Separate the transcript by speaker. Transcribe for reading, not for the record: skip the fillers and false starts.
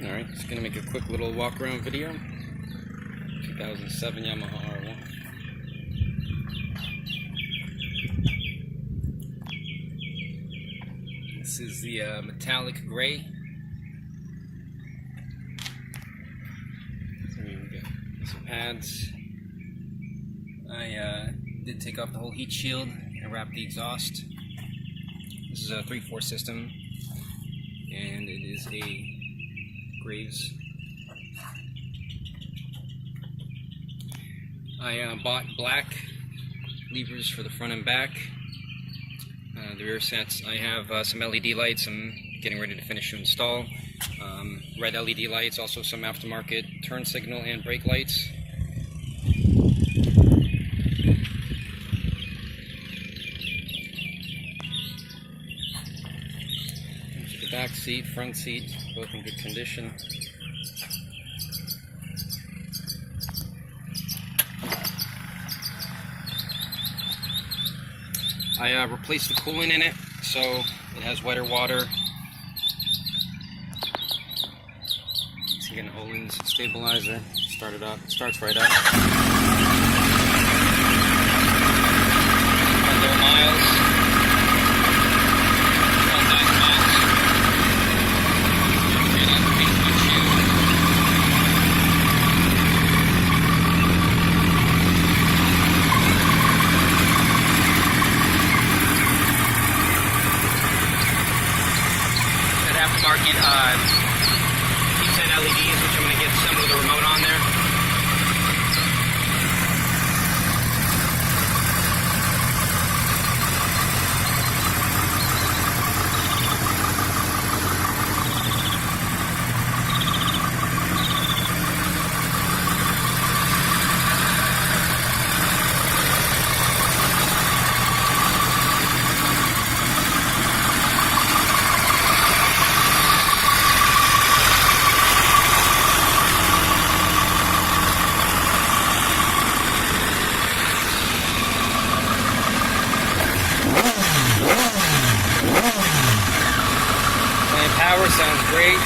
Speaker 1: Alright, just gonna make a quick little walk around video. 2007 Yamaha R1. This is the metallic gray. So we got some pads. I did take off the whole heat shield and wrap the exhaust. This is a 3/4 system, and it is a Graves. I bought black levers for the front and back. The rear sets, I have some LED lights I'm getting ready to finish to install. Red LED lights, also some aftermarket turn signal and brake lights. The back seat, front seat, both in good condition. I replaced the coolant in it, so it has wetter water. Let's get an Olin's stabilizer. Start it up. It starts right up. 100 miles. 1,000 miles. Right on the paint windshield. Aftermarket heat set LEDs, which I'm going to get some with the remote on there. Power sounds great.